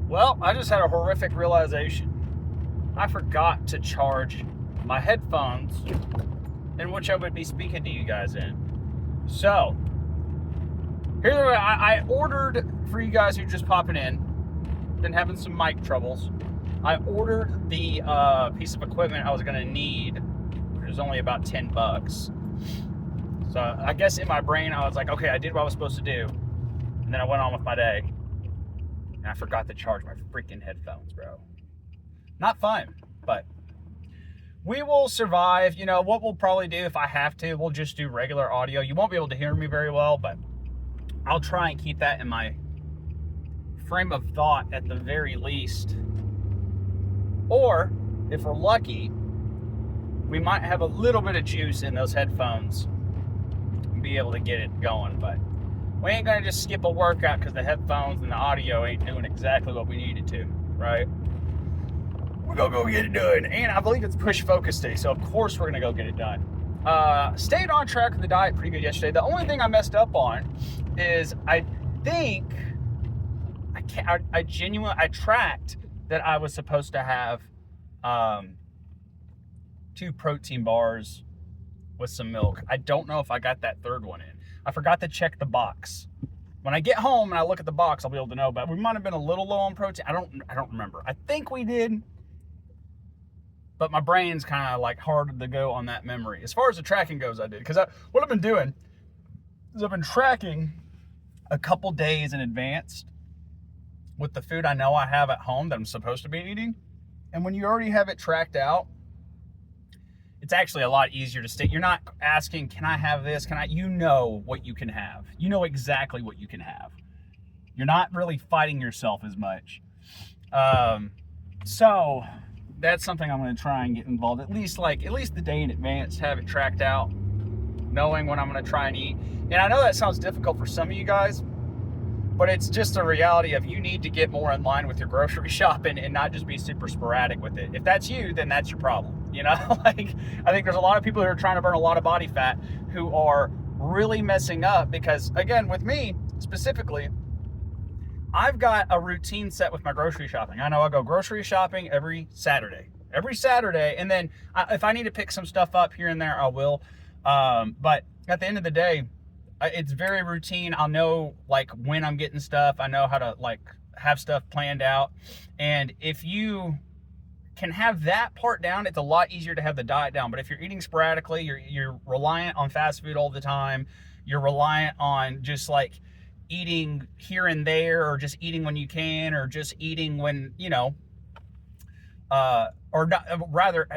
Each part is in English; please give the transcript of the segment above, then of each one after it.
Well, I just had a horrific realization. I forgot to charge my headphones in which I would be speaking to you guys in. So, here's what I ordered for you guys who are just popping in, been having some mic troubles. I ordered the piece of equipment I was going to need, which was only about $10. So I guess in my brain I was like, okay, I did what I was supposed to do. And then I went on with my day. And I forgot to charge my freaking headphones, bro. Not fun, but we will survive. You know, what we'll probably do if I have to, we'll just do regular audio. You won't be able to hear me very well, but I'll try and keep that in my frame of thought at the very least. Or, if we're lucky, we might have a little bit of juice in those headphones and be able to get it going, but we ain't gonna just skip a workout because the headphones and the audio ain't doing exactly what we needed to, right? We're gonna go get it done. And I believe it's push focus day, so of course we're gonna go get it done. Stayed on track with the diet pretty good yesterday. The only thing I messed up on is I tracked that I was supposed to have 2 protein bars with some milk. I don't know if I got that third one in. I forgot to check the box. When I get home and I look at the box, I'll be able to know, but we might have been a little low on protein. I don't remember. I think we did, but my brain's kind of like hard to go on that memory. As far as the tracking goes, I did. Because what I've been doing is I've been tracking a couple days in advance with the food I know I have at home that I'm supposed to be eating. And when you already have it tracked out, it's actually a lot easier to stay. You're not asking, can I have this? You know what you can have. You know exactly what you can have. You're not really fighting yourself as much. So that's something I'm going to try and get involved. At least the day in advance, have it tracked out, knowing when I'm going to try and eat. And I know that sounds difficult for some of you guys, but it's just a reality of you need to get more in line with your grocery shopping and not just be super sporadic with it. If that's you, then that's your problem. You know, like I think there's a lot of people who are trying to burn a lot of body fat who are really messing up because, again, with me specifically, I've got a routine set with my grocery shopping. I know I go grocery shopping every Saturday, and then if I need to pick some stuff up here and there, I will. But at the end of the day, it's very routine. I'll know like when I'm getting stuff. I know how to like have stuff planned out. And if you can have that part down, it's a lot easier to have the diet down. But if you're eating sporadically, you're reliant on fast food all the time. You're reliant on just like eating here and there, or just eating when you can, or just eating when, you know, or not, rather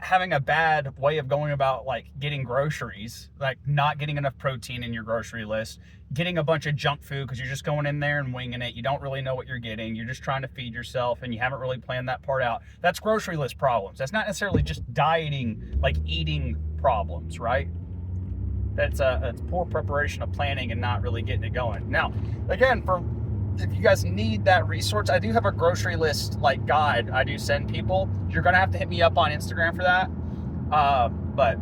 having a bad way of going about like getting groceries, like not getting enough protein in your grocery list, getting a bunch of junk food because you're just going in there and winging it. You don't really know what you're getting. You're just trying to feed yourself and you haven't really planned that part out. That's grocery list problems. That's not necessarily just dieting, like eating problems, right? That's it's poor preparation of planning and not really getting it going. Now, again, if you guys need that resource, I do have a grocery list like guide I do send people. You're gonna have to hit me up on Instagram for that. But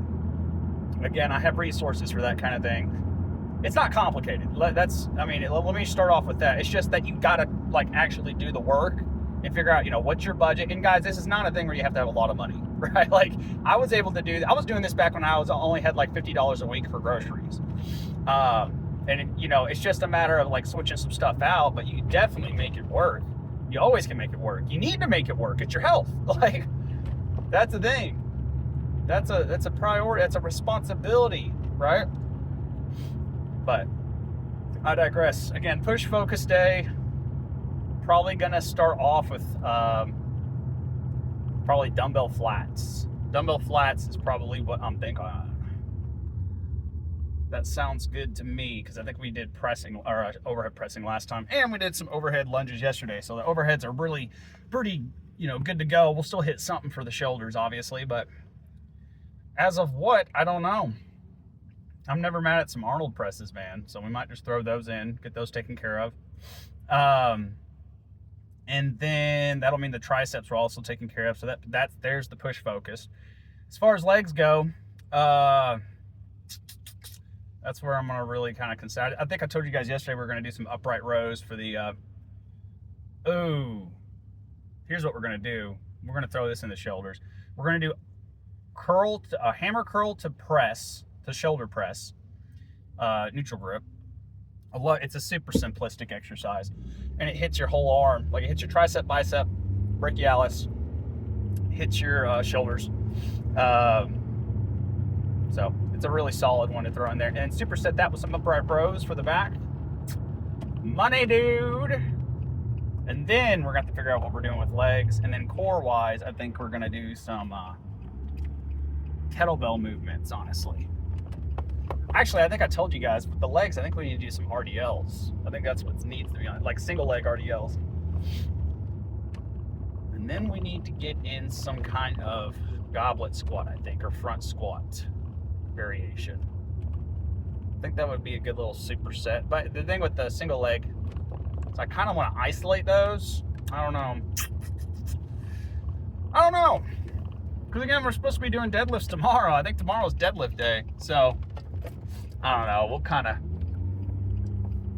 again, I have resources for that kind of thing. It's not complicated. Let me start off with that. It's just that you gotta like actually do the work and figure out, you know, what's your budget. And guys, this is not a thing where you have to have a lot of money, right? Like I was doing this back when I only had like $50 a week for groceries. And you know, it's just a matter of like switching some stuff out, but you definitely make it work. You always can make it work. You need to make it work. It's your health. Like that's the thing. That's a priority. That's a responsibility, right? But I digress. Again, push focus day. Probably gonna start off with probably dumbbell flats. Dumbbell flats is probably what I'm thinking on. That sounds good to me because I think we did pressing or overhead pressing last time, and we did some overhead lunges yesterday. So the overheads are really pretty, you know, good to go. We'll still hit something for the shoulders, obviously, but as of what, I don't know. I'm never mad at some Arnold presses, man. So we might just throw those in, get those taken care of. And then that'll mean the triceps are also taken care of. So there's the push focus. As far as legs go, that's where I'm going to really kind of consider. I think I told you guys yesterday we're going to do some upright rows for the, here's what we're gonna do. We're gonna throw this in the shoulders. We're gonna do a hammer curl to press, to shoulder press, neutral grip. It's a super simplistic exercise, and it hits your whole arm. Like, it hits your tricep, bicep, brachialis, hits your shoulders. So it's a really solid one to throw in there. And superset that with some upright rows for the back. Money, dude. And then we're going to have to figure out what we're doing with legs. And then core-wise, I think we're going to do some kettlebell movements, honestly. Actually, I think I told you guys, with the legs, I think we need to do some RDLs. I think that's what needs to be on, like single leg RDLs. And then we need to get in some kind of goblet squat, I think, or front squat variation. I think that would be a good little superset. But the thing with the single leg is I kind of want to isolate those. I don't know. Because again, we're supposed to be doing deadlifts tomorrow. I think tomorrow's deadlift day. So, I don't know. We'll kind of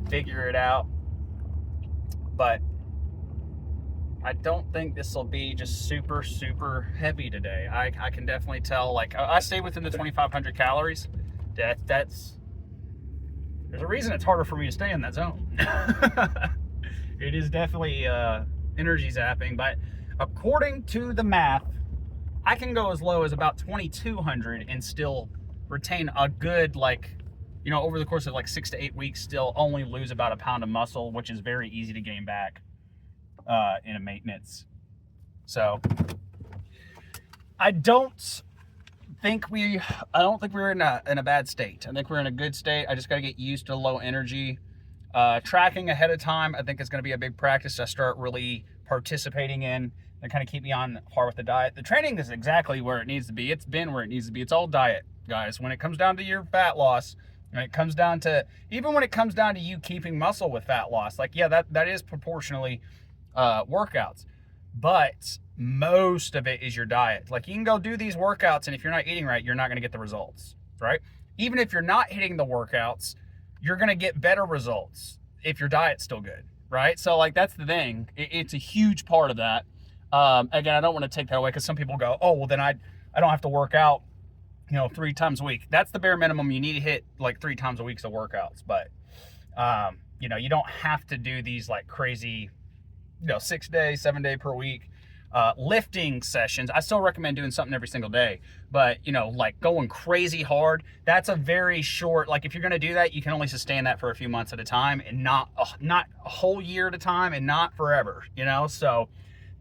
figure it out. But I don't think this will be just super, super heavy today. I can definitely tell, like, I stay within the 2,500 calories. There's a reason it's harder for me to stay in that zone. It is definitely energy zapping, but according to the math, I can go as low as about 2,200 and still retain a good, like, you know, over the course of like 6 to 8 weeks, still only lose about a pound of muscle, which is very easy to gain back in a maintenance. So I don't think we're in a bad state. I think we're in a good state. I just got to get used to low energy. Tracking ahead of time, I think, is going to be a big practice I start really participating in and kind of keep me on par with the diet. The training is exactly where it needs to be. It's been where it needs to be. It's all diet, guys. When it comes down to your fat loss, when it comes down to you keeping muscle with fat loss, like, yeah, that is proportionally workouts, but most of it is your diet. Like, you can go do these workouts, and if you're not eating right, you're not going to get the results, right? Even if you're not hitting the workouts, you're going to get better results if your diet's still good, right? So, like, that's the thing. It's a huge part of that. Again, I don't want to take that away, because some people go, oh, well, then I don't have to work out, 3 times a week. That's the bare minimum. You need to hit like 3 times a week of workouts, but you don't have to do these like crazy 6-day, 7-day per week lifting sessions. I still recommend doing something every single day, but like going crazy hard, that's a very short, like, if you're going to do that, you can only sustain that for a few months at a time, and not a whole year at a time, and not forever, so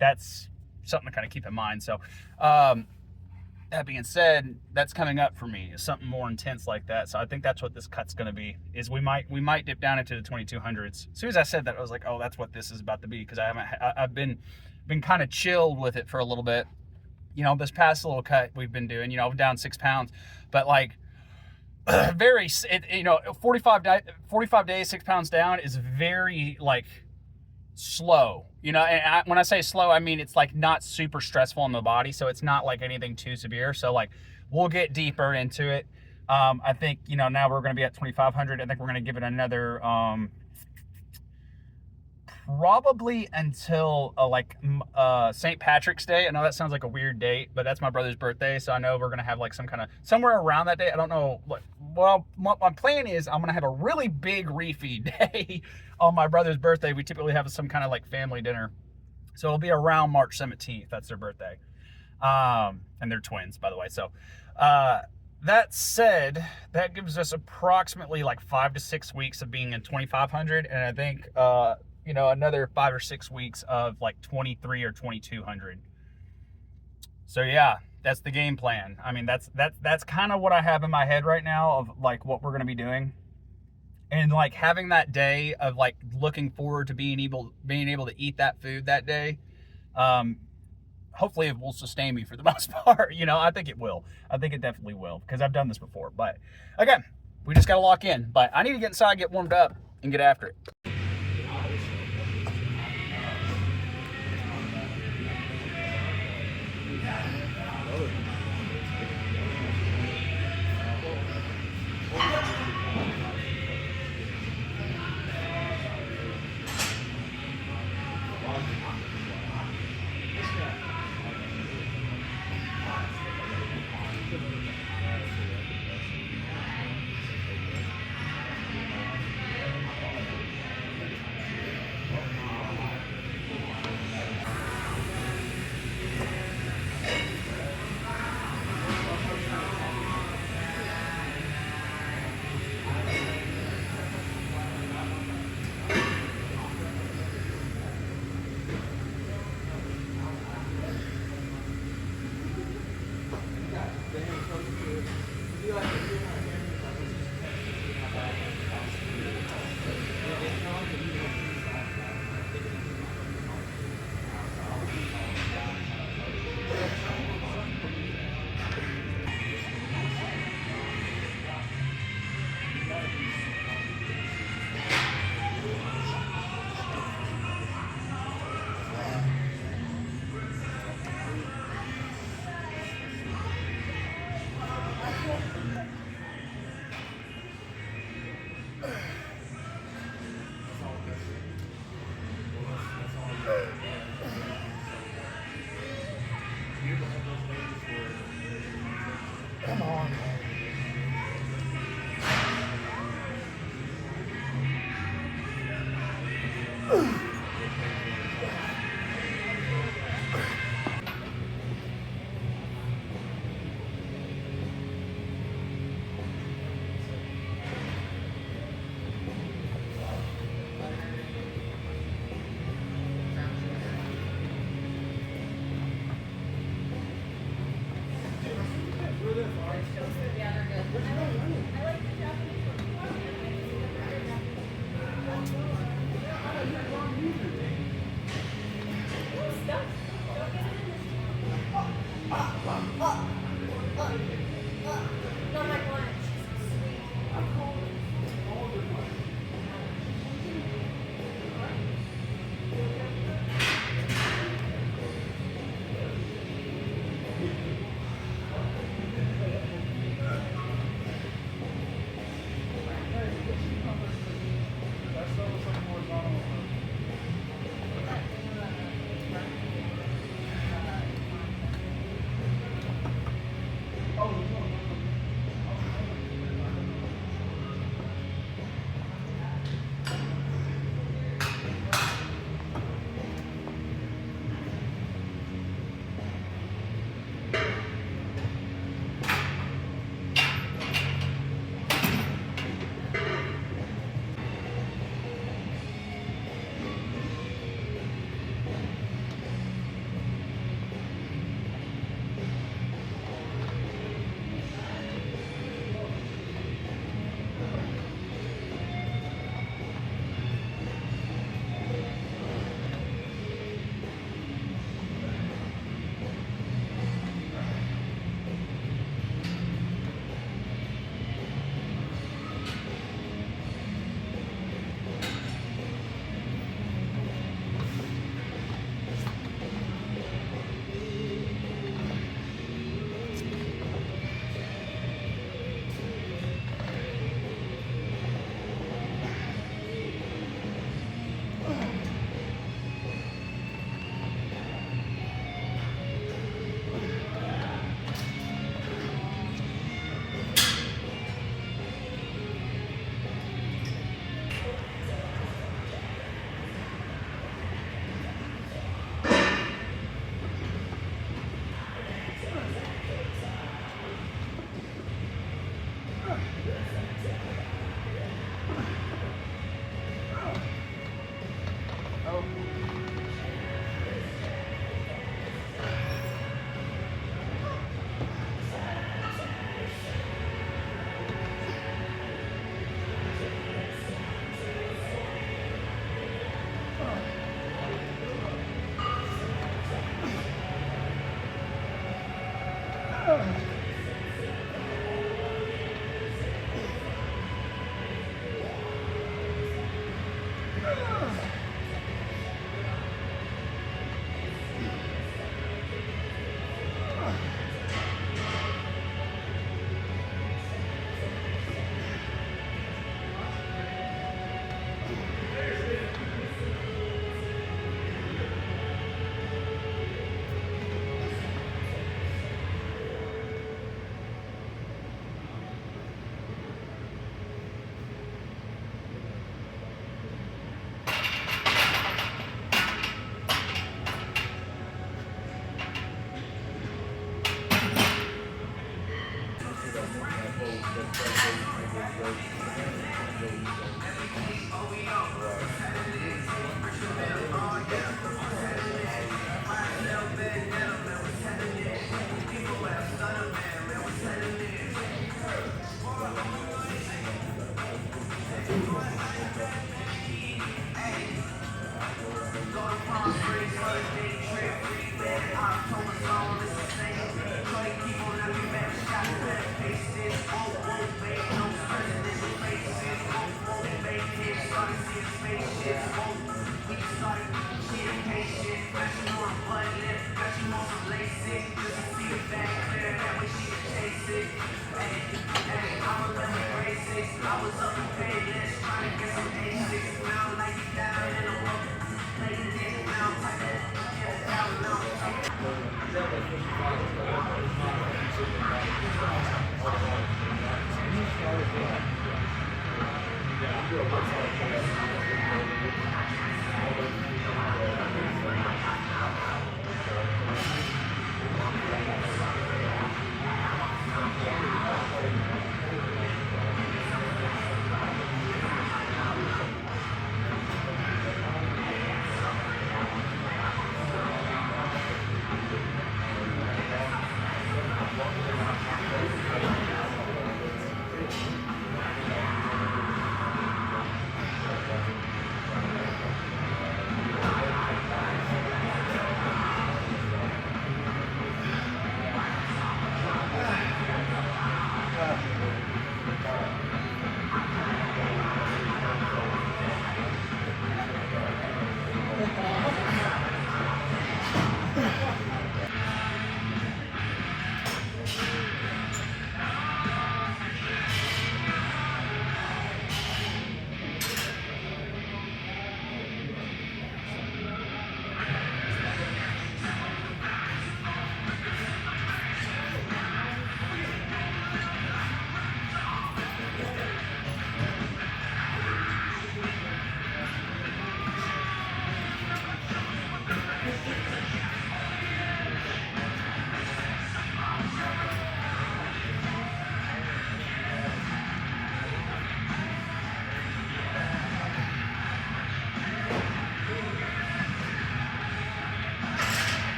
that's something to kind of keep in mind. So that being said, that's coming up for me, is something more intense like that. So I think that's what this cut's going to be, is we might dip down into the 2,200s. As soon as I said that, I was like, oh, that's what this is about to be, because I've been kind of chilled with it for a little bit. This past little cut we've been doing, I'm down 6 pounds, but like 45 days, 6 pounds down is very like slow, and when I say slow, I mean it's like not super stressful on the body, so it's not like anything too severe. So like, we'll get deeper into it. I think now we're going to be at 2,500. I think we're going to give it another probably until St. Patrick's Day. I know that sounds like a weird date, but that's my brother's birthday, so I know we're gonna have like some kind of somewhere around that day. I don't know. Well, my plan is I'm gonna have a really big refeed day on my brother's birthday. We typically have some kind of like family dinner, so it'll be around March 17th. That's their birthday, and they're twins, by the way. So that said, that gives us approximately like 5 to 6 weeks of being in 2,500, and I think another 5 or 6 weeks of like 23 or 2,200. So yeah, that's the game plan. I mean, that's kind of what I have in my head right now of like what we're going to be doing. And like having that day of like looking forward to being able to eat that food that day. Hopefully it will sustain me for the most part. I think it will. I think it definitely will, because I've done this before. But again, we just got to lock in. But I need to get inside, get warmed up, and get after it.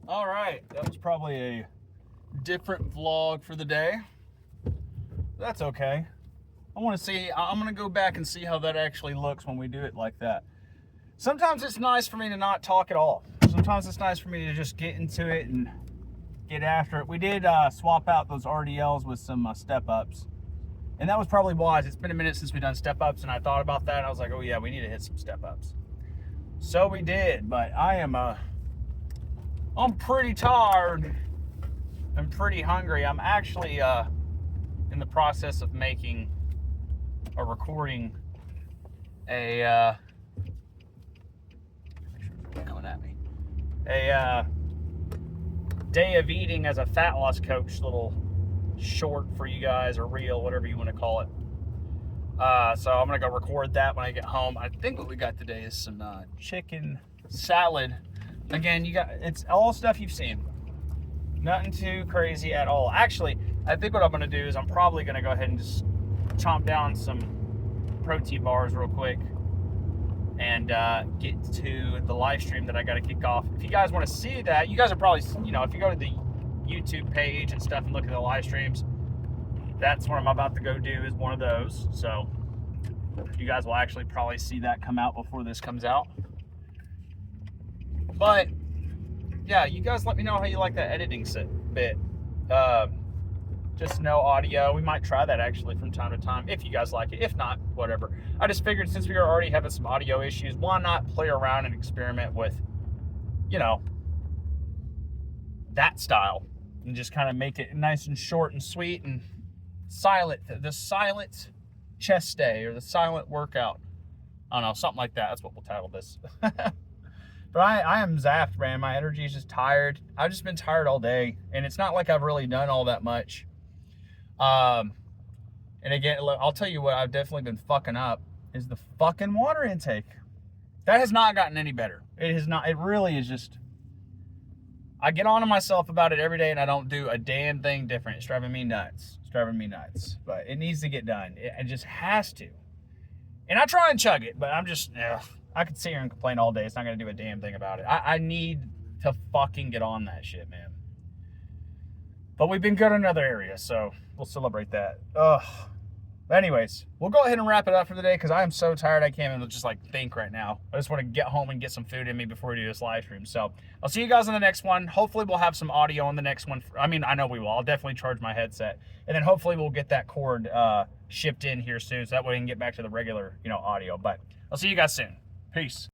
All right, that was probably a different vlog for the day. That's okay. I'm gonna go back and see how that actually looks when we do it like that. Sometimes it's nice for me to not talk at all. Sometimes it's nice for me to just get into it and get after it. We did swap out those RDLs with some step-ups. And that was probably wise. It's been a minute since we've done step-ups, and I thought about that, and I was like, oh yeah, we need to hit some step-ups. So we did, but I'm pretty tired. I'm pretty hungry. I'm actually in the process of making or recording a coming at me. A day of eating as a fat loss coach, little short for you guys, or reel, whatever you want to call it. So I'm gonna go record that when I get home. I think what we got today is some chicken salad. Again, it's all stuff you've seen. Nothing too crazy at all. Actually, I think what I'm gonna do is I'm probably gonna go ahead and just chomp down some protein bars real quick and get to the live stream that I got to kick off. If you guys want to see that, you guys are probably, if you go to the YouTube page and stuff and look at the live streams, that's what I'm about to go do, is one of those. So you guys will actually probably see that come out before this comes out. But yeah, you guys let me know how you like that editing bit. Just no audio. We might try that actually from time to time if you guys like it. If not, whatever. I just figured since we are already having some audio issues, why not play around and experiment with, that style, and just kind of make it nice and short and sweet and silent. The silent chest day, or the silent workout. I don't know, something like that. That's what we'll title this. But I am zapped, man. My energy is just tired. I've just been tired all day, and it's not like I've really done all that much. And again, look, I'll tell you what I've definitely been fucking up is the fucking water intake. That has not gotten any better. It has not. It really is just, I get on to myself about it every day and I don't do a damn thing different. It's driving me nuts. It's driving me nuts. But it needs to get done. It just has to. And I try and chug it, but I'm just, I could sit here and complain all day. It's not going to do a damn thing about it. I need to fucking get on that shit, man. But we've been good in other areas, so we'll celebrate that. Ugh. But anyways, we'll go ahead and wrap it up for the day because I am so tired I can't even just think right now. I just want to get home and get some food in me before we do this live stream. So I'll see you guys on the next one. Hopefully we'll have some audio on the next one. I know we will. I'll definitely charge my headset. And then hopefully we'll get that cord shipped in here soon so that way we can get back to the regular, audio. But I'll see you guys soon. Peace.